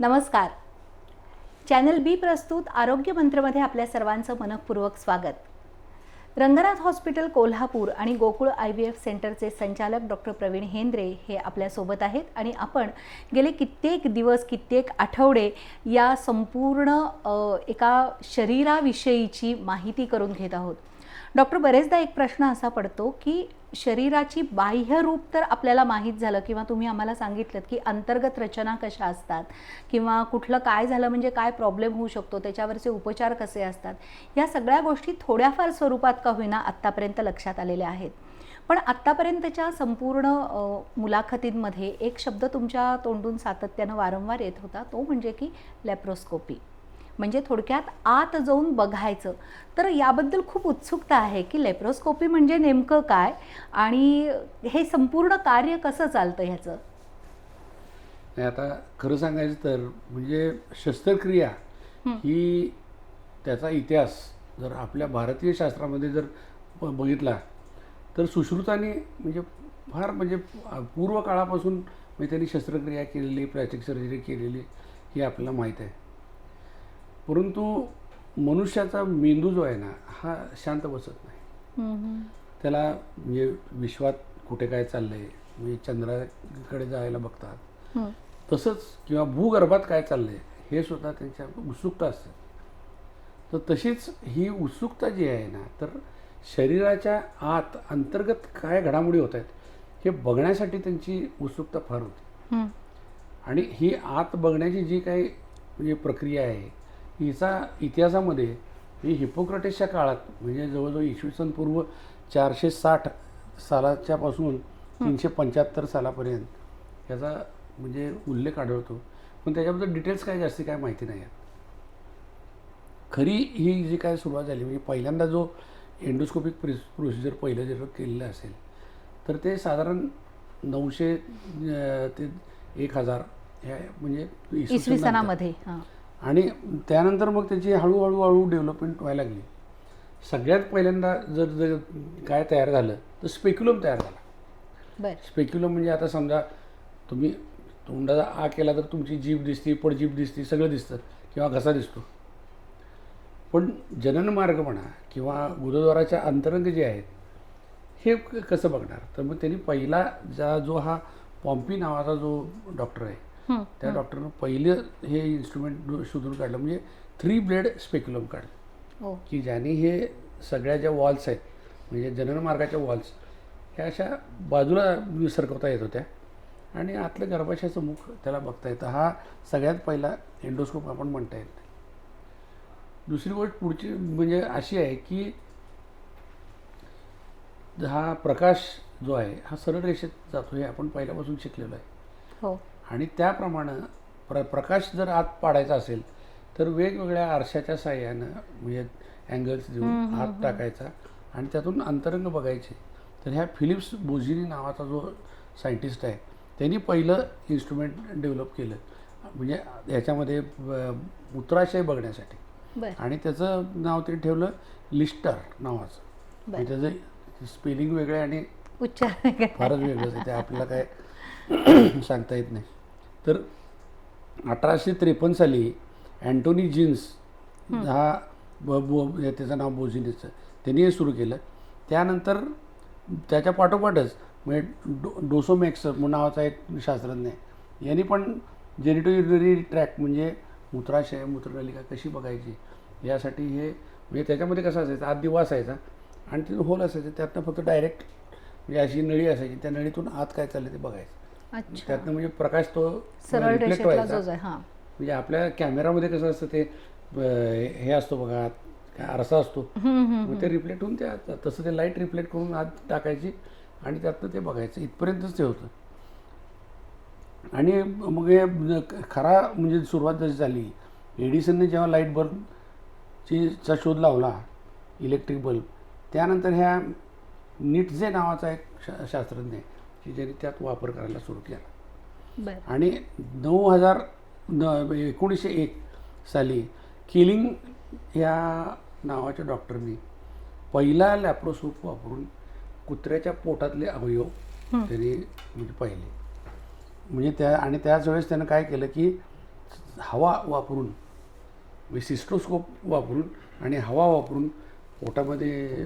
नमस्कार. चॅनल बी प्रस्तुत आरोग्य मंत्रमध्ये आपल्या सर्वांचं मनःपूर्वक स्वागत. रंगनाथ हॉस्पिटल कोल्हापूर आणि गोकुळ IVF सेंटरचे संचालक डॉक्टर प्रवीण हेंद्रे हे आपल्यासोबत आहेत आणि आपण गेले कित्येक दिवस कित्येक आठवडे या संपूर्ण एका शरीराविषयीची माहिती करून घेत आहोत. डॉक्टर, बरेचदा एक प्रश्न असा पडतो की शरीराची बाह्य रूप तर आपल्याला माहीत झालं किंवा तुम्ही आम्हाला सांगितलं की अंतर्गत रचना कशा असतात किंवा कुठलं काय झालं म्हणजे काय प्रॉब्लेम होऊ शकतो, त्याच्यावरचे उपचार कसे असतात, या सगळ्या गोष्टी थोड्याफार स्वरूपात का होईना आत्तापर्यंत लक्षात आलेल्या आहेत. पण आत्तापर्यंतच्या संपूर्ण मुलाखतींमध्ये एक शब्द तुमच्या तोंडून सातत्यानं वारंवार येत होता, तो म्हणजे की लॅप्रोस्कोपी, म्हणजे थोडक्यात आत जाऊन बघायचं. तर याबद्दल खूप उत्सुकता आहे की लॅप्रोस्कोपी म्हणजे नेमकं काय आणि हे संपूर्ण कार्य कसं चालतं ह्याचं. नाही, आता खरं सांगायचं तर म्हणजे शस्त्रक्रिया ही त्याचा इतिहास जर आपल्या भारतीय शास्त्रामध्ये जर बघितला तर सुश्रुतांनी म्हणजे फार म्हणजे पूर्व काळापासून म्हणजे त्यांनी शस्त्रक्रिया केलेली, प्लॅस्टिक सर्जरी केलेली ही आपल्याला माहीत आहे. परंतु मनुष्याचा मेंदू जो आहे ना हा शांत बसत नाही. त्याला म्हणजे विश्वात कुठे काय चाललंय, म्हणजे चंद्राकडे जायला बघतात, तसंच किंवा भूगर्भात काय चाललंय हे सुद्धा त्यांच्या उत्सुकता असते. तर तशीच ही उत्सुकता जी आहे ना, तर शरीराच्या आत अंतर्गत काय घडामोडी होत आहेत हे बघण्यासाठी त्यांची उत्सुकता फार होती. आणि ही आत बघण्याची जी काही म्हणजे प्रक्रिया आहे हिचा इतिहासामध्ये ही हिपोक्रेटिसच्या काळात म्हणजे जवळजवळ इसवी पूर्व 460 सालाच्या पासून 375 सालापर्यंत याचा म्हणजे उल्लेख आढळतो. पण त्याच्याबद्दल डिटेल्स काय जास्ती काय माहिती नाही आहेत. खरी ही जी काय सुरुवात झाली म्हणजे पहिल्यांदा जो एंडोस्कोपिक प्रोसिजर पहिलं जर केलेलं असेल तर ते साधारण 900 ते 1000 ह्या म्हणजे इसवी सनामध्ये. आणि त्यानंतर मग त्याची हळूहळू डेव्हलपमेंट व्हायला लागली. सगळ्यात पहिल्यांदा जर काय तयार झालं तर स्पेक्युलम तयार झाला. स्पेक्युलम म्हणजे आता समजा तुम्ही तोंडाचा आ केला तर तुमची जीभ दिसते, पडजीभ दिसते, सगळं दिसतं किंवा घसा दिसतो. पण जननमार्ग म्हणा किंवा गुदद्वाराच्या अंतरंग जे आहेत हे कसं बघणार, तर मग त्यांनी पहिला जो हा पॉम्पी नावाचा जो डॉक्टर आहे त्या डॉक्टरनं पहिलं हे इन्स्ट्रुमेंट शोधून काढलं, म्हणजे 3 ब्लेड स्पेक्युलम काढलं की ज्याने हे सगळ्या ज्या वॉल्स आहेत म्हणजे जननमार्गाच्या वॉल्स ह्या अशा बाजूला सरकवता येत होत्या आणि आतलं गर्भाशयाचं मुख त्याला बघता येतं. हा सगळ्यात पहिला एंडोस्कोप आपण म्हणता येत. दुसरी गोष्ट पुढची म्हणजे अशी आहे की हा प्रकाश जो आहे हा सरळ रेषेत जातो हे आपण पहिल्यापासून शिकलेलो आहे. आणि त्याप्रमाणे प्रकाश जर आत पाडायचा असेल तर वेगवेगळ्या आरशाच्या साह्यानं म्हणजे अँगल्स देऊन आत टाकायचा आणि त्यातून अंतरंग बघायचे. तर ह्या फिलिप्स बोझिनी नावाचा जो सायंटिस्ट आहे त्यांनी पहिलं इन्स्ट्रुमेंट डेव्हलप केलं म्हणजे ह्याच्यामध्ये मूत्राशय बघण्यासाठी. आणि त्याचं नाव ते ठेवलं लिस्टर नावाचं. म्हणजे त्याचं स्पेलिंग वेगळं आहे आणि उच्चार फारच वेगळंच आहे, ते आपल्याला काय सांगता येत नाही. तर 1853 साली अँटोनी जीन्स हा त्याचं नाव बोझिनीचं त्यांनी हे सुरू केलं. त्यानंतर त्याच्या पाठोपाठच म्हणजे डोसोमॅक्स नावाचा एक शास्त्रज्ञ आहे, यांनी पण जेनिटोयुरिनरी ट्रॅक्ट म्हणजे मूत्राशय मूत्रनलिका कशी बघायची यासाठी हे म्हणजे त्याच्यामध्ये कसं असायचं आत दिवा असायचा आणि तिथून होल असायचं, त्यातनं फक्त डायरेक्ट म्हणजे अशी नळी असायची, त्या नळीतून आत काय चाललं ते बघायचं. त्यातनं म्हणजे प्रकाश तो रिफ्लेक्ट व्हायचा. म्हणजे आपल्या कॅमेरामध्ये कसं असतं ते हे असतो बघा काय आरसा असतो, मग ते रिफ्लेक्ट होऊन त्या तसं ते लाईट रिफ्लेक्ट करून आत टाकायची आणि त्यातनं ते बघायचं. इथपर्यंतच ते होतं. आणि मग हे खरा म्हणजे सुरुवात जशी झाली एडिसनने जेव्हा लाईट बल्बचा शोध लावला इलेक्ट्रिक बल्ब, त्यानंतर ह्या नीट्झे नावाचा एक शास्त्रज्ञ आहे की ज्यांनी त्यात वापर करायला सुरू केला. आणि 1901 साली केलिंग या नावाच्या डॉक्टरनी पहिला लॅप्रोस्कोप वापरून कुत्र्याच्या पोटातले अवयव त्यांनी म्हणजे पाहिले. म्हणजे त्याच वेळेस त्यानं काय केलं की हवा वापरून सिस्टोस्कोप वापरून आणि हवा वापरून पोटामध्ये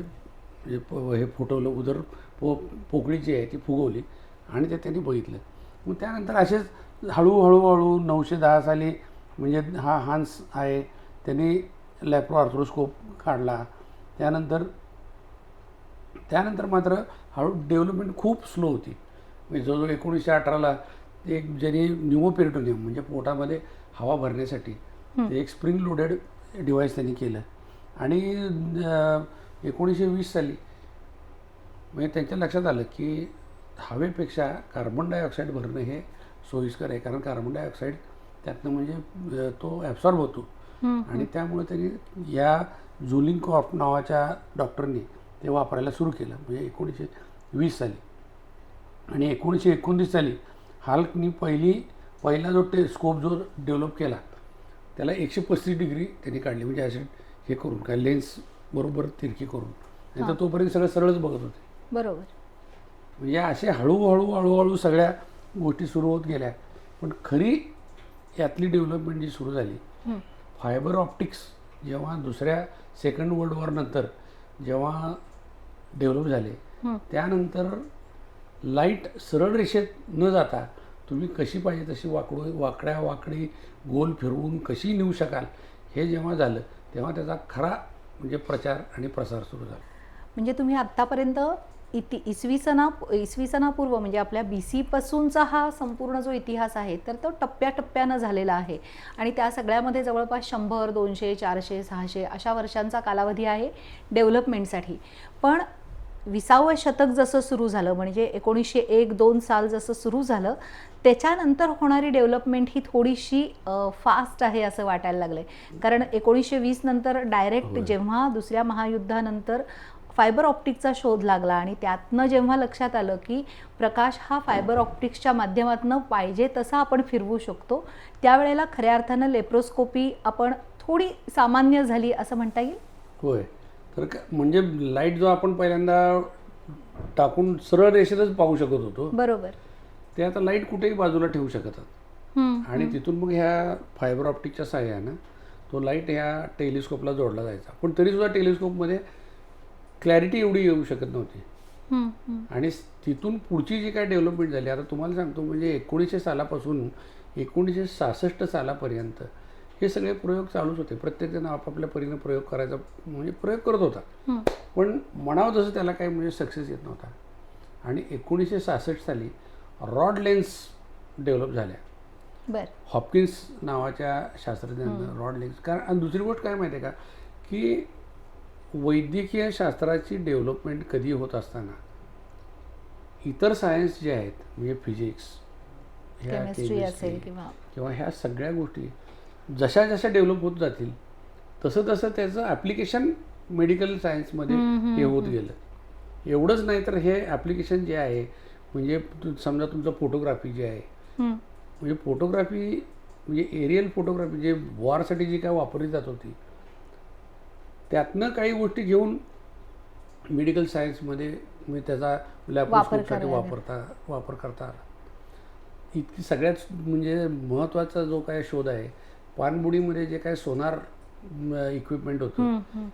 म्हणजे हे फुटवलं उदर पोकळी जी आहे ती फुगवली आणि ते त्यांनी बघितलं. मग त्यानंतर असेच हळूहळू 910 साली म्हणजे हा हान्स आहे त्यांनी लॅप्रोआर्थ्रोस्कोप काढला. त्यानंतर मात्र हळू डेव्हलपमेंट खूप स्लो होती. म्हणजे जवळजवळ 1918ला एक ज्यांनी न्यूमोपेरिटोनियम म्हणजे पोटामध्ये हवा भरण्यासाठी ते एक स्प्रिंग लोडेड डिव्हाइस त्यांनी केलं आणि 1920 साली म्हणजे त्यांच्या लक्षात आलं की हवेपेक्षा कार्बन डायऑक्साईड भरणं हे सोयीस्कर आहे, कारण कार्बन डायऑक्साईड त्यातनं म्हणजे तो ॲब्सॉर्ब होतो आणि त्यामुळे त्यांनी या झुलिंग कॉफ नावाच्या डॉक्टरनी ते वापरायला सुरू केलं म्हणजे 1920 साली. आणि 1929 साली हाल्कनी पहिला जो स्कोप जो डेव्हलप केला त्याला 135 डिग्री त्यांनी काढली, म्हणजे असे हे करून काय लेन्स बरोबर तिरकी करून, नाही तर तोपर्यंत सगळं सरळच बघत होते. बरोबर. म्हणजे असे हळूहळू सगळ्या गोष्टी सुरू होत गेल्या. पण खरी यातली डेव्हलपमेंट जी सुरू झाली, फायबर ऑप्टिक्स जेव्हा दुसऱ्या सेकंड वर्ल्ड वॉर नंतर जेव्हा डेव्हलप झाले, त्यानंतर लाईट सरळ रेषेत न जाता तुम्ही कशी पाहिजे तशी वाकडी गोल फिरवून कशी नेऊ शकाल हे जेव्हा झालं तेव्हा त्याचा खरा म्हणजे प्रचार आणि प्रसार सुरू झाला. म्हणजे तुम्ही आत्तापर्यंत इसवी सनापूर्व म्हणजे आपल्या BC पासूनचा हा संपूर्ण जो इतिहास आहे तर तो टप्प्याटप्प्यानं झालेला आहे आणि त्या सगळ्यामध्ये जवळपास 100, 200, 400, 600 अशा वर्षांचा कालावधी आहे डेव्हलपमेंटसाठी. पण 20वं शतक जसं सुरू झालं म्हणजे 1901-2 साल जसं सुरू झालं त्याच्यानंतर होणारी डेव्हलपमेंट ही थोडीशी फास्ट आहे असं वाटायला लागलं. कारण 1920 नंतर डायरेक्ट जेव्हा दुसऱ्या महायुद्धानंतर फायबर ऑप्टिक्सचा शोध लागला आणि त्यातनं जेव्हा लक्षात आलं की प्रकाश हा फायबर ऑप्टिक्सच्या माध्यमातून पाहिजे तसा आपण फिरवू शकतो, त्यावेळेला खऱ्या अर्थानं लेप्रोस्कोपी आपण थोडी सामान्य झाली असं म्हणता येईल. होय. तर म्हणजे लाईट जो आपण पहिल्यांदा टाकून सरळ रेषेतच पाहू शकत होतो, बरोबर, ते आता लाईट कुठेही बाजूला ठेवू शकतात आणि तिथून मग ह्या फायबर ऑप्टिकच्या सहाय्यानं तो लाईट ह्या टेलिस्कोपला जोडला जायचा. पण तरीसुद्धा टेलिस्कोपमध्ये क्लॅरिटी एवढी येऊ शकत नव्हती. आणि तिथून पुढची जी काय डेव्हलपमेंट झाली आता तुम्हाला सांगतो, म्हणजे 1900 सालापासून 1966 सालापर्यंत हे सगळे प्रयोग चालूच होते. प्रत्येकजण आपापल्या परीने प्रयोग करायचा म्हणजे प्रयोग करत होता, पण म्हणावं तसं त्याला काही म्हणजे सक्सेस येत नव्हता. आणि 1966 साली रॉड लेन्स डेव्हलप झाल्या. बरं. हॉपकिन्स नावाच्या शास्त्रज्ञांना रॉड लेन्स. कारण आणि दुसरी गोष्ट काय माहिती आहे का, की वैद्यकीय शास्त्राची डेव्हलपमेंट कधी होत असताना इतर सायन्स जे आहेत म्हणजे फिजिक्स, केमिस्ट्री असेल किंवा ह्या सगळ्या गोष्टी जशा डेव्हलप होत जातील तसं त्याचं ॲप्लिकेशन मेडिकल सायन्समध्ये हे होत गेलं. एवढंच नाही तर हे ॲप्लिकेशन जे आहे म्हणजे समजा तुमचं फोटोग्राफी जे आहे, म्हणजे फोटोग्राफी म्हणजे एरियल फोटोग्राफी जे वॉरसाठी जी काय वापरली जात होती त्यातनं काही गोष्टी घेऊन मेडिकल सायन्समध्ये म्हणजे त्याचा लॅप्रोस्कोपसाठी वापर करता आला. इतकी सगळ्यात म्हणजे महत्त्वाचा जो काय शोध आहे, पाणबुडीमध्ये जे काय सोनार इक्विपमेंट होतं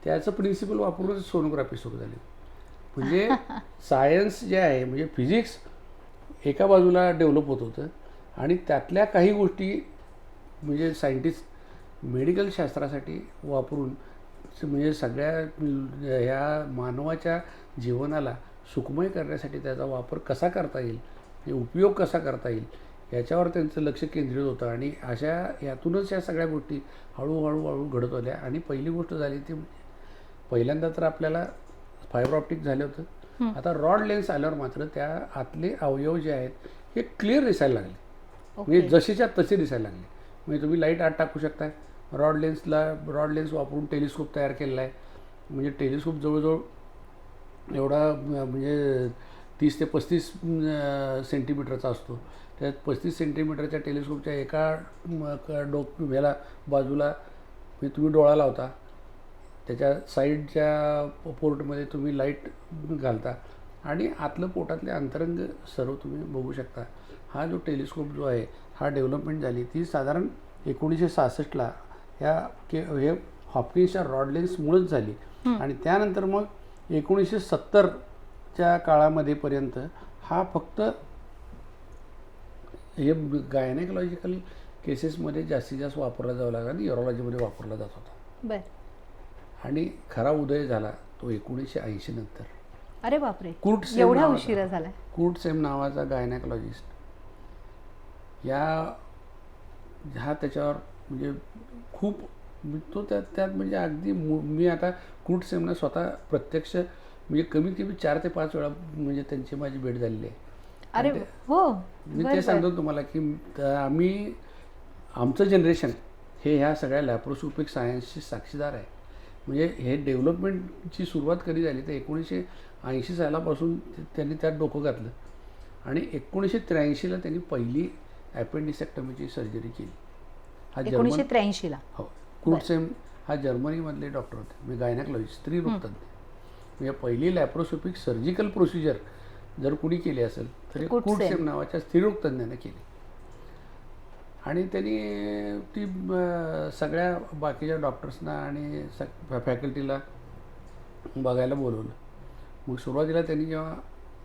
त्याचं प्रिन्सिपल वापरून सोनोग्राफी सुरू झाली. म्हणजे सायन्स जे आहे म्हणजे फिजिक्स एका बाजूला डेव्हलप होत होतं आणि त्यातल्या काही गोष्टी म्हणजे सायंटिस्ट मेडिकल शास्त्रासाठी वापरून म्हणजे सगळ्या ह्या मानवाच्या जीवनाला सुखमय करण्यासाठी त्याचा वापर कसा करता येईल, उपयोग कसा करता येईल याच्यावर त्यांचं लक्ष केंद्रित होतं. आणि यातूनच या सगळ्या गोष्टी हळूहळू घडत होत्या. आणि पहिली गोष्ट झाली ती पहिल्यांदा तर आपल्याला फायबर ऑप्टिक झालं होतं. आता रॉड लेन्स आल्यावर मात्र त्या आतले अवयव जे आहेत हे क्लिअर दिसायला लागले, म्हणजे जसेच्या तसे दिसायला लागले. म्हणजे तुम्ही लाईट आत टाकू शकताय. रॉड लेन्स वापरून टेलिस्कोप तयार केलेला आहे. म्हणजे टेलिस्कोप जवळजवळ एवढा म्हणजे 30 ते 35 सेंटीमीटरचा असतो. त्यात 35 सेंटीमीटरच्या टेलिस्कोपच्या एका ह्याला बाजूला म्हणजे तुम्ही डोळा लावता, त्याच्या साईडच्या पोर्टमध्ये तुम्ही लाईट घालता आणि आतलं पोटातले अंतरंग सर्व तुम्ही बघू शकता. हा जो टेलिस्कोप जो आहे हा डेव्हलपमेंट झाली ती साधारण 1966ला हे हॉपकिन्सच्या रॉड लेन्समुळेच झाली. आणि त्यानंतर मग 1970च्या काळामध्ये पर्यंत हा फक्त हे गायनेकॉलॉजिकल केसेसमध्ये जास्तीत जास्त वापरला जाऊ लागला आणि यूरोलॉजीमध्ये वापरला जात होता. बर. आणि खरा उदय झाला तो 1980 नंतर. अरे बापरे, कुर्ट सेम एवढा नावाचा- उशिरा झाला. कुर्ट सेम नावाचा गायनेकॉलॉजिस्ट हा त्याच्यावर म्हणजे खूप तो त्यात म्हणजे अगदी मी आता कुर्ट सेमनं स्वतः प्रत्यक्ष म्हणजे कमीत कमी 4 ते 5 वेळा म्हणजे त्यांची माझी भेट झालेली आहे. अरे आणि हो, मी ते सांगतो तुम्हाला की आम्ही आमचं जनरेशन हे ह्या सगळ्या लॅप्रोस्कोपिक सायन्सचे साक्षीदार आहे. म्हणजे हे डेव्हलपमेंटची सुरुवात कधी झाली तर 1980 सालापासून त्यांनी त्यात डोकं घातलं आणि 1983ला त्यांनी पहिली ॲपेंडिसेक्टमीची सर्जरी केली. हा 1983ला. हो. कुर्टसेम हा जर्मनीमधले डॉक्टर होते, म्हणजे गायनेकॉलॉजिस्ट, स्त्री रोगतज्ञ. म्हणजे पहिली लॅप्रोस्कोपिक सर्जिकल प्रोसिजर जर कुणी केली असेल तर कुर्टसेम नावाच्या स्त्रीरोगतज्ञाने केली. आणि त्यांनी ती सगळ्या बाकीच्या डॉक्टर्सना आणि फॅकल्टीला बघायला बोलवलं. मग सुरुवातीला त्यांनी जेव्हा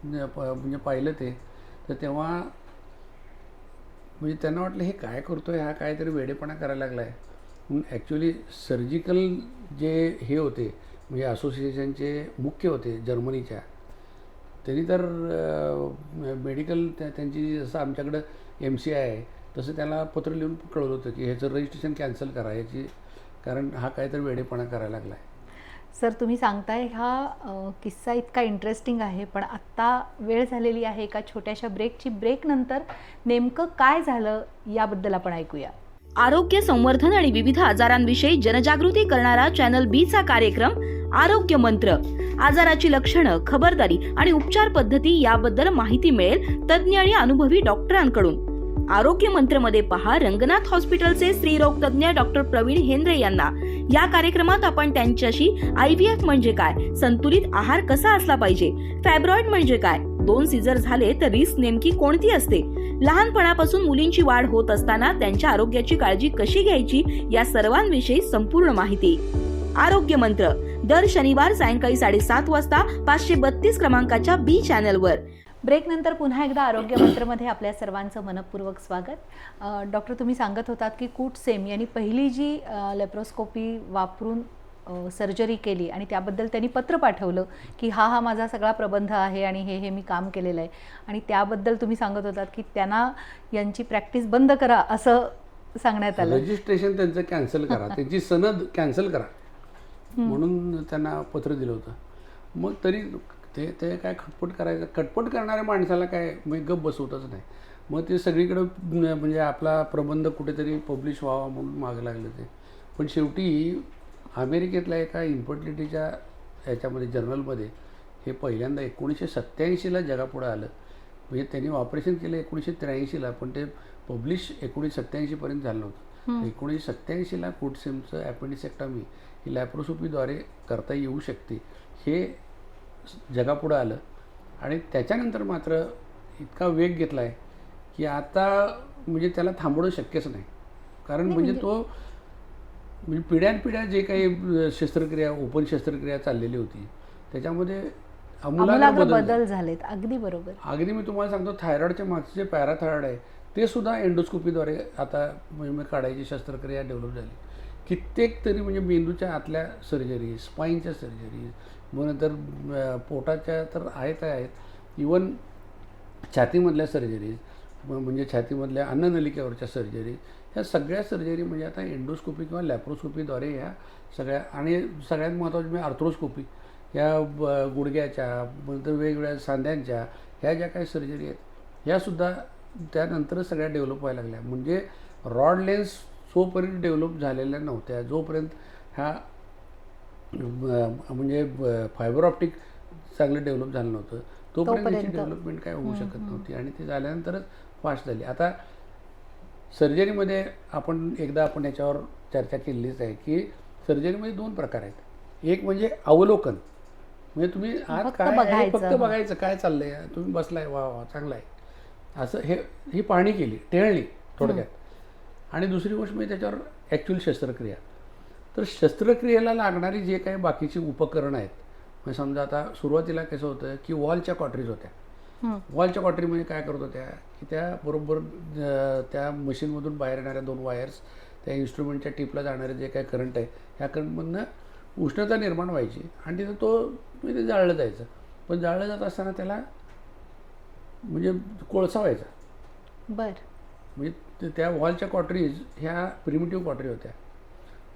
म्हणजे पाहिलं तर तेव्हा म्हणजे त्यांना वाटलं हे काय करतो आहे, हा काहीतरी वेडेपणा करायला लागला आहे. म्हणून ॲक्च्युली सर्जिकल जे हे होते म्हणजे असोसिएशनचे मुख्य होते जर्मनीच्या, त्यांनी तर मेडिकल त्यांची जसं आमच्याकडं MCI आहे तसं त्याला पत्र लिहून कळवलं होतं की ह्याचं रजिस्ट्रेशन कॅन्सल करा कारण हा काहीतरी वेडेपणा करायला लागला आहे. सर, तुम्ही सांगताय हा किस्सा इतका इंटरेस्टिंग आहे, पण आत्ता वेळ झालेली आहे एका छोट्याशा ब्रेकनंतर नेमकं काय झालं याबद्दल आपण ऐकूया. आरोग्य संवर्धन आणि विविध आजारांविषयी जनजागृती करणारा चॅनल B चा कार्यक्रम आरोग्य मंत्र. आजाराची लक्षणं, खबरदारी आणि उपचार पद्धती याबद्दल माहिती मिळेल तज्ज्ञ आणि अनुभवी डॉक्टरांकडून. आरोग्य मंत्र मध्ये पहा रंगनाथ हॉस्पिटलचे स्त्रीरोग तज्ज्ञ डॉक्टर प्रवीण हेंद्रे यांना. या कार्यक्रमात आपण त्यांच्याशी IVF म्हणजे काय, संतुलित आहार कसा असला पाहिजे, फायब्रॉइड म्हणजे काय, 2 सीझर झाले तर रिस्क नेमकी कोणती असते, लहानपणापासून मुलींची वाढ होत असताना त्यांच्या आरोग्याची काळजी कशी घ्यायची या सर्वांविषयी संपूर्ण माहिती. आरोग्य मंत्र दर शनिवार सायंकाळी 7:30 वाजता 532 क्रमांकाच्या B चॅनलवर. ब्रेकनंतर पुन्हा एकदा आरोग्य मंत्रमध्ये आपल्या सर्वांचं मनपूर्वक स्वागत. डॉक्टर, तुम्ही सांगत होतात की कुर्टसेम यांनी पहिली जी लेप्रोस्कोपी वापरून सर्जरी केली आणि त्याबद्दल त्यांनी पत्र पाठवलं की हा माझा सगळा प्रबंध आहे आणि हे मी काम केलेलं आहे. आणि त्याबद्दल तुम्ही सांगत होतात की त्यांना यांची प्रॅक्टिस बंद करा असं सांगण्यात आलं. रजिस्ट्रेशन त्यांचं कॅन्सल करा, त्यांची सनद कॅन्सल करा म्हणून त्यांना पत्र दिलं होतं. मग तरी ते काय खटपट करणाऱ्या माणसाला काय मग गप बसवतच नाही. मग ते सगळीकडं म्हणजे आपला प्रबंध कुठेतरी पब्लिश व्हावा म्हणून मागं लागलं ते. पण शेवटी अमेरिकेतल्या एका इन्फर्टिलिटीच्या ह्याच्यामध्ये जर्नलमध्ये हे पहिल्यांदा 1987ला जगापुढं आलं. म्हणजे त्यांनी ऑपरेशन केलं 1983ला, पण ते पब्लिश 1987पर्यंत झालं नव्हतं. 1987ला कुर्टसेमचं ॲपेंडिसेक्टॉमी ही लॅप्रोस्कोपीद्वारे करता येऊ शकते हे जगापुढं आलं. आणि त्याच्यानंतर मात्र इतका वेग घेतला आहे की आता म्हणजे त्याला थांबवणं शक्यच नाही. कारण म्हणजे तो म्हणजे पिढ्यानपिढ्या जे काही शस्त्रक्रिया, ओपन शस्त्रक्रिया चाललेली होती त्याच्यामध्ये आमूलाग्र बदल झालेत. अगदी बरोबर. अगदी मी तुम्हाला सांगतो, थायरॉइडच्या मागचे जे पॅराथायरॉइड आहे ते सुद्धा एंडोस्कोपीद्वारे आता म्हणजे काढायची शस्त्रक्रिया डेव्हलप झाली. कित्येक तरी म्हणजे मेंदूच्या आतल्या सर्जरी, स्पाईनच्या सर्जरी, मग नंतर पोटाच्या तर आहेत, इवन छातीमधल्या सर्जरीज म्हणजे छातीमधल्या अन्ननलिकेवरच्या सर्जरी, ह्या सगळ्या सर्जरी म्हणजे आता एंडोस्कोपी किंवा लॅप्रोस्कोपीद्वारे ह्या सगळ्या. आणि सगळ्यात महत्त्वाची म्हणजे आर्थ्रोस्कोपी, ह्या गुडघ्याच्या नंतर वेगवेगळ्या सांध्यांच्या ह्या ज्या काही सर्जरी आहेत ह्यासुद्धा त्यानंतरच सगळ्या डेव्हलप व्हायला लागल्या. म्हणजे रॉड लेन्स जोपर्यंत डेव्हलप झालेल्या नव्हत्या, जोपर्यंत ह्या म्हणजे फायबर ऑप्टिक चांगलं डेव्हलप झालं नव्हतं, तोपर्यंत त्याची डेव्हलपमेंट काय होऊ शकत नव्हती. आणि ते झाल्यानंतरच फास्ट झाली. आता सर्जरीमध्ये आपण याच्यावर चर्चा केलेलीच आहे की सर्जरीमध्ये 2 प्रकार आहेत. एक म्हणजे अवलोकन, म्हणजे तुम्ही आज काय फक्त बघायचं काय चाललंय, तुम्ही बसलाय, वा चांगलं आहे असं, ही पाहणी केली, टेहळणी. थोडक्यात. आणि दुसरी गोष्ट म्हणजे त्याच्यावर ॲक्च्युअल शस्त्रक्रिया. तर शस्त्रक्रियेला लागणारी जे काही बाकीची उपकरणं आहेत, म्हणजे समजा आता सुरुवातीला कसं होतं की वॉलच्या कॉटरीज होत्या. वॉलच्या कॉटरीमध्ये काय करत होत्या की त्या बरोबर त्या मशीनमधून बाहेर येणाऱ्या 2 वायर्स, त्या इन्स्ट्रुमेंटच्या टिपला जाणारे जे काही करंट आहे, ह्या करंटमधनं उष्णता निर्माण व्हायची आणि तिथं म्हणजे जाळलं जायचं. पण जाळलं जात असताना त्याला म्हणजे कोळसा व्हायचा. म्हणजे त्या वॉलच्या कॉटरीज ह्या प्रिमिटिव्ह कॉटरी होत्या.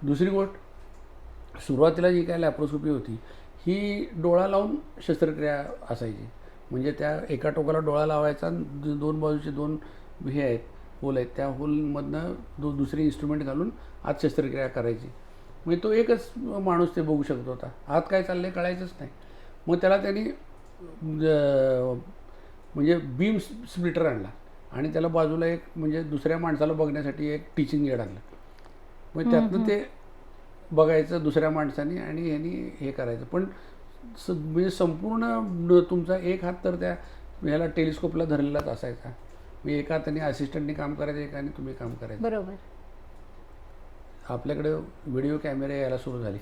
दुसरी गोष्ट, सुरुवातीला जी काय लॅप्रोस्कोपी होती ही डोळा लावून शस्त्रक्रिया असायची. म्हणजे त्या एका टोकाला डोळा लावायचा, 2 बाजूचे 2 हे आहेत, होल आहेत, त्या होलमधनं दुसरी इन्स्ट्रुमेंट घालून आत शस्त्रक्रिया करायची. म्हणजे तो एकच माणूस ते बघू शकत होता, आत काय चाललं आहे कळायचंच नाही. मग त्याला त्यांनी म्हणजे बीम स्प्लिटर आणला आणि त्याला बाजूला एक म्हणजे दुसऱ्या माणसाला बघण्यासाठी एक टीचिंग एड आणलं. मग त्यातनं ते बघायचं दुसऱ्या माणसाने आणि ह्यांनी हे करायचं. पण म्हणजे संपूर्ण तुमचा एक हात तर त्या ह्याला टेलिस्कोपला धरलेलाच असायचा. मी एका हाताने असिस्टंटने काम करायचं, एकाने तुम्ही काम करायचं. बरोबर. आपल्याकडे व्हिडिओ कॅमेरे यायला सुरू झाले.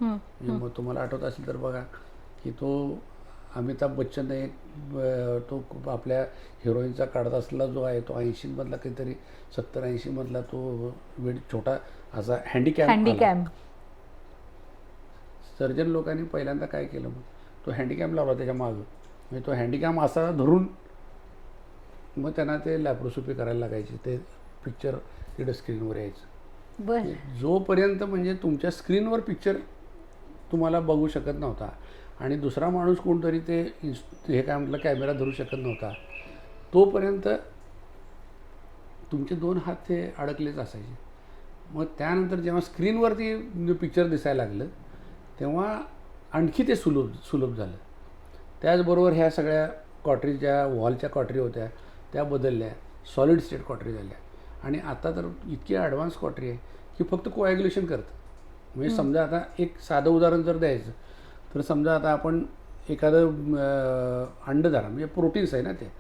मग तुम्हाला आठवत असेल तर बघा की तो अमिताभ बच्चन एक तो आपल्या हिरोईनचा काढत असलेला जो आहे तो 80मधला काहीतरी 70-80मधला तो छोटा असा हँडीकॅम. सर्जन लोकांनी पहिल्यांदा काय केलं, मग तो हँडीकॅम लावला त्याच्या मागं. म्हणजे तो हँडीकॅम असा धरून मग त्यांना ते लॅप्रोस्कोपी करायला लागायची. ते पिक्चर तिकडे स्क्रीनवर यायचं. जोपर्यंत म्हणजे तुमच्या स्क्रीनवर पिक्चर तुम्हाला बघू शकत नव्हता आणि दुसरा माणूस कोणतरी ते हे काय म्हटलं कॅमेरा धरू शकत नव्हता, तोपर्यंत तुमचे 2 हात ते अडकलेच असायचे. मग त्यानंतर जेव्हा स्क्रीनवरती पिक्चर दिसायला लागलं तेव्हा आणखी ते सुलभ झालं. त्याचबरोबर ह्या सगळ्या कॉटरी ज्या वॉलच्या कॉटरी होत्या त्या बदलल्या, सॉलिड स्टेट कॉटरी झाल्या. आणि आता तर इतकी ॲडव्हान्स कॉटरी आहे की फक्त कोॲग्युलेशन करतं. म्हणजे समजा आता एक साधं उदाहरण जर द्यायचं तर समजा आता आपण एखादं अंड धरा, म्हणजे प्रोटीन्स आहे ना ते,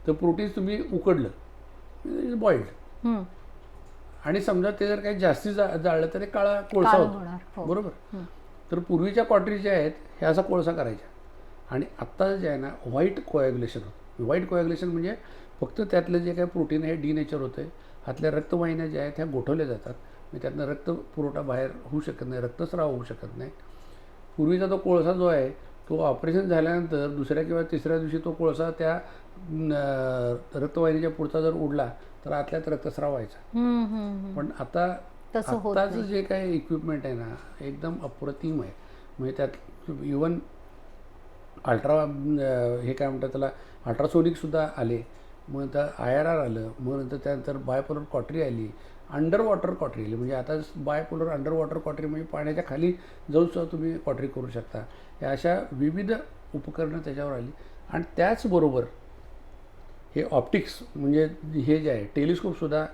तर प्रोटीन्स तुम्ही उकडलं बॉइल्ड आणि समजा ते जर काही जास्ती जाळलं तर ते काळा कोळसा होतो. बरोबर. तर पूर्वीच्या कॉटरी ज्या आहेत ह्या असा कोळसा करायच्या आणि आत्ता जे आहे ना व्हाईट कोॲग्युलेशन होतं. व्हाईट कोॲग्युलेशन म्हणजे फक्त त्यातलं जे काही प्रोटीन आहे डिनेचर होतं आहे, आतल्या रक्तवाहिन्या ज्या आहेत ह्या गोठवल्या जातात. म्हणजे त्यातनं रक्त पुरवठा बाहेर होऊ शकत नाही, रक्तस्राव होऊ शकत नाही. पूर्वीचा तो कोळसा जो आहे तो ऑपरेशन झाल्यानंतर दुसऱ्या किंवा तिसऱ्या दिवशी तो कोळसा त्या रक्तवाहिनीच्या पुढचा जर उडला तर आतल्यात रक्तस्राव व्हायचा. पण आताचं जे काही इक्विपमेंट आहे ना एकदम अप्रतिम आहे. म्हणजे त्यात इवन अल्ट्रा हे काय म्हणतात त्याला अल्ट्रासोनिकसुद्धा आले. मग नंतर IRR आलं. मग नंतर त्यानंतर बायपोलर कॉटरी आली, अंडर वॉटर कॉटरी आली. म्हणजे आता बायपोलर अंडर वॉटर कॉटरी म्हणजे पाण्याच्या खाली जाऊनसुद्धा तुम्ही कॉटरी करू शकता. या अशा विविध उपकरणं त्याच्यावर आली. आणि त्याचबरोबर हे ऑप्टिक्स म्हणजे हे जे आहे टेलिस्कोपसुद्धा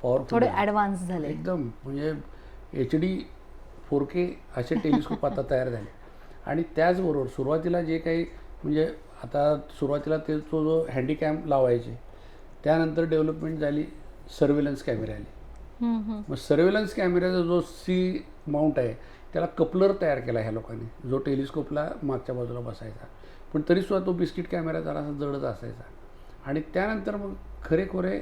पॉवरफुल थोडे ॲडव्हान्स झाले एकदम. म्हणजे HD 4K असे टेलिस्कोप आता तयार झाले. आणि त्याचबरोबर सुरुवातीला जे काही म्हणजे आता सुरुवातीला ते तो जो हँडीकॅम लावायचे, त्यानंतर डेव्हलपमेंट झाली, सर्व्हेलन्स कॅमेरे आले. मग सर्व्हेलन्स कॅमेऱ्याचा जो C माउंट आहे त्याला कपलर तयार केला ह्या लोकांनी, जो टेलिस्कोपला मागच्या बाजूला बसायचा. पण तरीसुद्धा तो बिस्किट कॅमेरा जरा असा जडच असायचा. आणि त्यानंतर मग खरेखुरे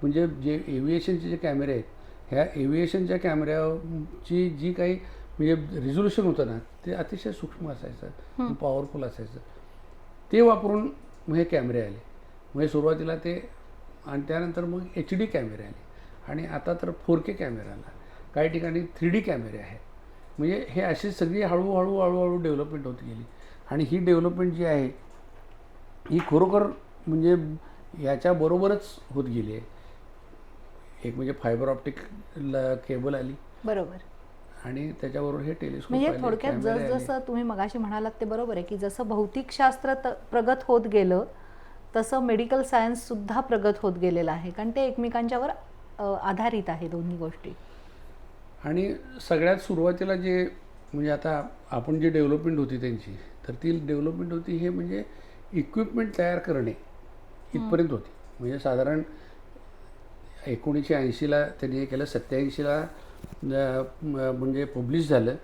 म्हणजे जे एव्हिएशनचे जे कॅमेरे आहेत ह्या एव्हिएशनच्या कॅमेऱ्याची जी काही म्हणजे रिझोल्युशन होतं ना ते अतिशय सूक्ष्म असायचं, पॉवरफुल असायचं. ते वापरून मग हे कॅमेरे आले. म्हणजे सुरुवातीला ते आणि त्यानंतर मग HD कॅमेरे आले आणि आता तर 4K कॅमेरा आला. काही ठिकाणी 3D कॅमेरे आहेत. म्हणजे हे अशी सगळी हळूहळू डेव्हलपमेंट होत गेली. आणि ही डेव्हलपमेंट जी आहे ही खरोखर म्हणजे याच्याबरोबरच होत गेली आहे. एक म्हणजे फायबर ऑप्टिक केबल आली. बरोबर. आणि त्याच्याबरोबर हे टेलिस्कोप म्हणजे थोडक्यात जसं तुम्ही मगाशी म्हणालात ते बरोबर आहे की जसं भौतिकशास्त्र प्रगत होत गेलं तसं मेडिकल सायन्स सुद्धा प्रगत होत गेलेलं आहे. कारण ते एकमेकांच्यावर आधारित आहे दोन्ही गोष्टी. आणि सगळ्यात सुरुवातीला जे म्हणजे आता आपण जी डेव्हलपमेंट होती त्यांची तर ती डेव्हलपमेंट होती हे म्हणजे इक्विपमेंट तयार करणे इथपर्यंत होती. म्हणजे साधारण 1980ला त्यांनी हे केलं. 87ला म्हणजे पब्लिश झालं.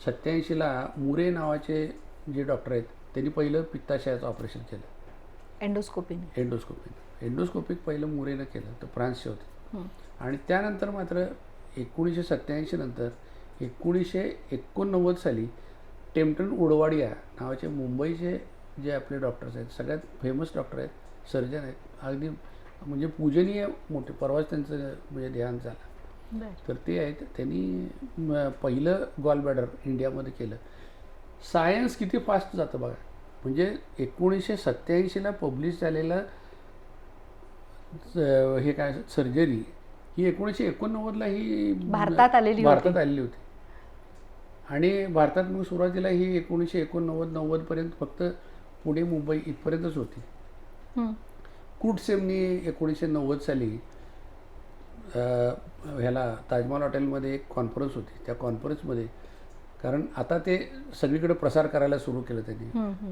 87ला मुरे नावाचे जे डॉक्टर आहेत त्यांनी पहिलं पित्ताशयाचं ऑपरेशन केलं एंडोस्कोपीने. एंडोस्कोपिक पहिलं मुरेनं केलं. तर फ्रान्सचे होते. आणि त्यानंतर मात्र 1987 नंतर 1989 साली टेम्प्टन उडवाडिया नावाचे मुंबईचे जे आपले डॉक्टर्स आहेत, सगळ्यात फेमस डॉक्टर आहेत, सर्जन आहेत, अगदी म्हणजे पूजनीय मोठे, परवाच त्यांचं म्हणजे देहांत झाला. तर ते आहेत. त्यांनी पहिलं गॉल ब्लॅडर इंडियामध्ये केलं. सायन्स किती फास्ट जातं बघा. म्हणजे 1987ला पब्लिश झालेलं हे काय सर्जरी ही 1989ला ही भारतात आलेली होती. आणि भारतात मग सुरुवातीला ही 1989-90 फक्त पुणे मुंबई इथपर्यंतच होती. कुटसेमनी 1990 साली ह्याला ताजमहल हॉटेलमध्ये एक कॉन्फरन्स होती. त्या कॉन्फरन्समध्ये, कारण आता ते सगळीकडे प्रसार करायला सुरू केलं त्यांनी,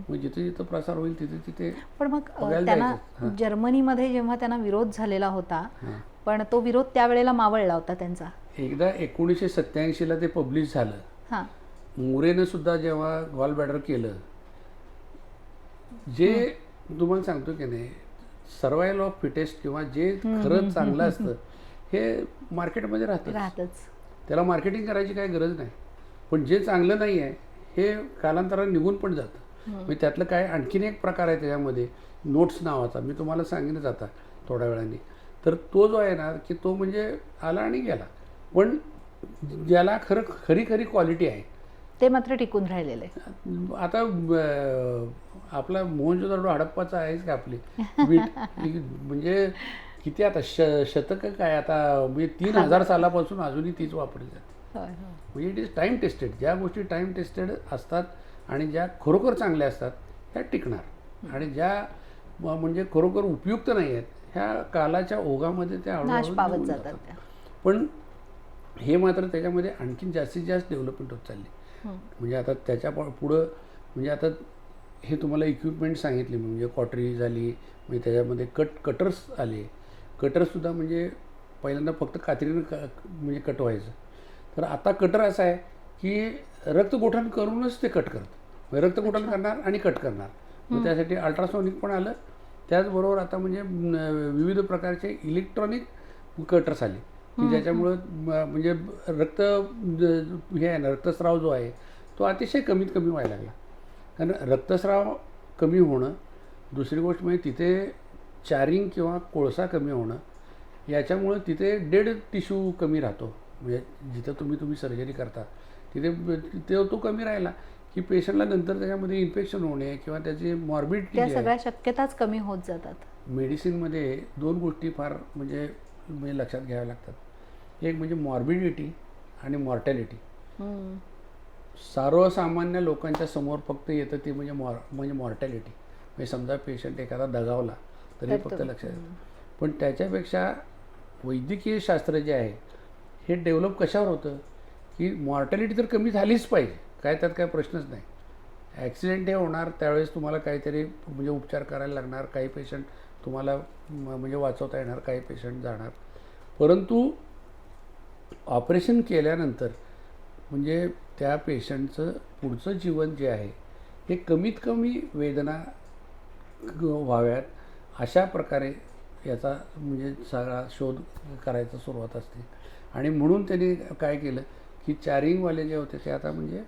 मग जिथे जिथं प्रसार होईल तिथे तिथे. पण मग त्यांना जर्मनीमध्ये जेव्हा त्यांना विरोध झालेला होता, पण तो विरोध त्यावेळेला मावळला होता त्यांचा. एकदा 1987ला ते पब्लिश झालं. मुरेनं सुद्धा जेव्हा गॉल ब्लॅडर केलं, जे तुम्हाला सांगतो की नाही, सर्वायवल ऑफ फिटेस्ट किंवा जे खरंच चांगलं असतं हे मार्केटमध्ये राहतच. त्याला मार्केटिंग करायची काही गरज नाही. पण जे चांगलं नाही आहे हे कालांतराने निघून पण जातं. म्हणजे त्यातलं काय आणखीन एक प्रकार आहे त्याच्यामध्ये, नोट्स नावाचा, मी तुम्हाला सांगेनच आता थोड्या वेळाने. तर तो जो आहे ना की तो म्हणजे आला आणि गेला, पण ज्याला खरी क्वालिटी आहे ते मात्र टिकून राहिलेलं आहे. आता आपला मोहनजोदडो हडप्पाचा आहेच का आपली वीट, म्हणजे किती आता शतकं काय, आता म्हणजे 3000 सालापासून अजूनही तीच वापरली जाते. म्हणजे इट इज टाईम टेस्टेड. ज्या गोष्टी टाईम टेस्टेड असतात आणि ज्या खरोखर चांगल्या असतात ह्या टिकणार, आणि ज्या म्हणजे खरोखर उपयुक्त नाही आहेत ह्या कालाच्या ओघामध्ये त्या नाश पावत हळूहळू जातात. पण हे मात्र त्याच्यामध्ये आणखीन जास्तीत जास्त डेव्हलपमेंट होत चालली. म्हणजे आता त्याच्या पुढं म्हणजे आता हे तुम्हाला इक्विपमेंट सांगितली, म्हणजे कॉटरी झाली, म्हणजे त्याच्यामध्ये कटर्स आले. कटर्ससुद्धा म्हणजे पहिल्यांदा फक्त कात्रीनं म्हणजे कट व्हायचं. तर आता कटर असं आहे की रक्तगोठण करूनच ते कट करतं. म्हणजे रक्तगोठण करणार आणि कट करणार. मग त्यासाठी अल्ट्रासॉनिक पण आलं. त्याचबरोबर आता म्हणजे विविध प्रकारचे इलेक्ट्रॉनिक कटर्स आले की ज्याच्यामुळं म्हणजे रक्त हे आहे ना, रक्तस्राव जो आहे तो अतिशय कमीत कमी व्हायला लागला. कारण रक्तस्राव कमी होणं, दुसरी गोष्ट म्हणजे तिथे चारिंग किंवा कोळसा कमी होणं, याच्यामुळं तिथे डेड टिश्यू कमी राहतो. म्हणजे जिथं तुम्ही सर्जरी करता तिथे तो कमी राहिला की पेशंटला नंतर त्याच्यामध्ये इन्फेक्शन होणे किंवा त्याची मॉर्बिडिटी, त्या सगळ्या शक्यताच कमी होत जातात. मेडिसिनमध्ये 2 गोष्टी फार म्हणजे लक्षात घ्याव्या लागतात. एक म्हणजे मॉर्बिडिटी आणि मॉर्टॅलिटी. सर्वसामान्य लोकांच्या समोर फक्त येतं ते म्हणजे मॉर्टॅलिटी. म्हणजे समजा पेशंट एखादा दगावला तर हे फक्त लक्षात येतं. पण त्याच्यापेक्षा वैद्यकीय शास्त्र जे आहे हे डेव्हलप कशावर होतं की मॉर्टॅलिटी तर कमी झालीच पाहिजे, काय त्यात काय प्रश्नच नाही. ॲक्सिडेंट हे होणार त्यावेळेस तुम्हाला काहीतरी म्हणजे उपचार करायला लागणार, काही पेशंट तुम्हाला म्हणजे वाचवता येणार, काही पेशंट जाणार. परंतु ऑपरेशन केल्यानंतर म्हणजे त्या पेशंटचं पुढचं जीवन जे आहे हे कमीत कमी वेदना व्हाव्यात अशा प्रकारे याचा म्हणजे सगळा शोध करायचा सुरुवात असते. आणि म्हणून त्यांनी काय केलं की चारिंगवाले जे होते ते आता म्हणजे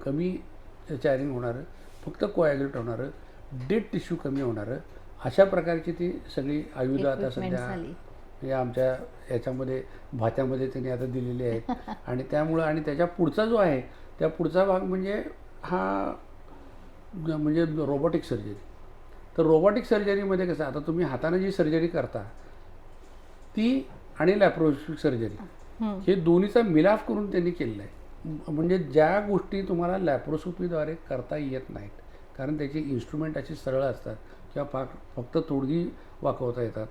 कमी चारिंग होणारं, फक्त कोॲग्युलेट होणारं, डेड टिश्यू कमी होणारं, अशा प्रकारची ती सगळी आयुधं आता सध्या म्हणजे आमच्या याच्यामध्ये भात्यामध्ये त्यांनी आता दिलेली आहेत. आणि त्यामुळं आणि त्याच्या पुढचा जो आहे त्या पुढचा भाग म्हणजे हा म्हणजे रोबोटिक सर्जरी. तर रोबोटिक सर्जरीमध्ये कसं, आता तुम्ही हाताने जी सर्जरी करता ती आणि लॅप्रोस्कोपिक सर्जरी हे दोन्हीचा मिलाफ करून त्यांनी केलेला आहे. म्हणजे ज्या गोष्टी तुम्हाला लॅप्रोस्कोपीद्वारे करता येत नाहीत, कारण त्याची इन्स्ट्रुमेंट अशी सरळ असतात किंवा फक्त तोडगी वाकवता येतात,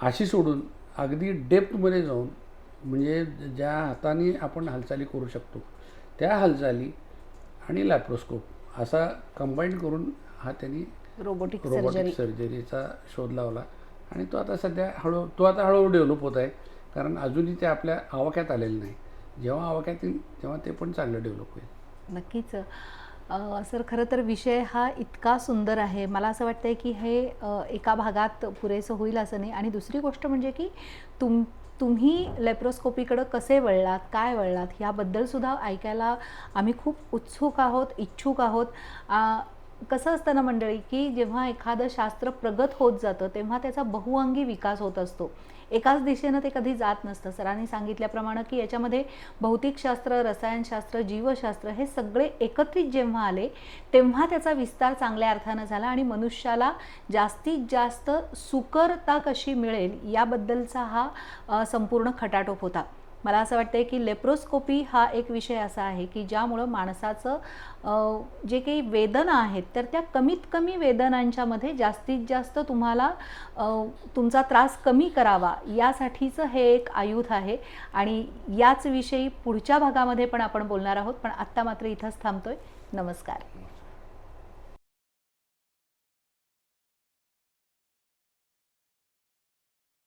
अशी सोडून अगदी डेप्थमध्ये जाऊन म्हणजे ज्या हाताने आपण हालचाली करू शकतो त्या हालचाली आणि लॅप्रोस्कोप असा कंबाईन करून हा त्यांनी रोबोटिक सर्जरीचा शोध लावला. आणि तो आता सध्या हळूहळू डेव्हलप होत आहे, कारण अजूनही ते आपल्या आवाक्यात आलेलं नाही. जेव्हा आवाक्यात येईल तेव्हा ते पण चांगलं डेव्हलप होईल. नक्कीच. सर, खरं तर विषय हा इतका सुंदर आहे. मला असं वाटतं आहे की हे एका भागात पुरेसं होईल असं नाही. आणि दुसरी गोष्ट म्हणजे की तुम्ही लेप्रोस्कोपीकडं कसे वळलात, काय वळलात, ह्याबद्दलसुद्धा ऐकायला आम्ही खूप उत्सुक आहोत, इच्छुक आहोत. कसं असतं ना मंडळी, की जेव्हा एखादं शास्त्र प्रगत होत जातं तेव्हा त्याचा बहुअंगी विकास होत असतो. एकाच दिशेनं ते कधी जात नसतं. सरांनी सांगितल्याप्रमाणे की याच्यामध्ये भौतिकशास्त्र, रसायनशास्त्र, जीवशास्त्र हे सगळे एकत्रित जेव्हा आले तेव्हा त्याचा विस्तार चांगल्या अर्थानं झाला आणि मनुष्याला जास्तीत जास्त सुकरता कशी मिळेल याबद्दलचा हा संपूर्ण खटाटोप होता. मला असं वाटतं की लेप्रोस्कोपी हा एक विषय असा आहे की ज्यामुळं माणसाचं जे काही वेदना आहेत तर त्या कमीत कमी वेदनांच्यामध्ये जास्तीत जास्त तुम्हाला तुमचा त्रास कमी करावा यासाठीचं हे एक आयुध आहे. आणि याच विषयी पुढच्या भागामध्ये पण आपण बोलणार आहोत. पण आत्ता मात्र इथंच थांबतोय. नमस्कार.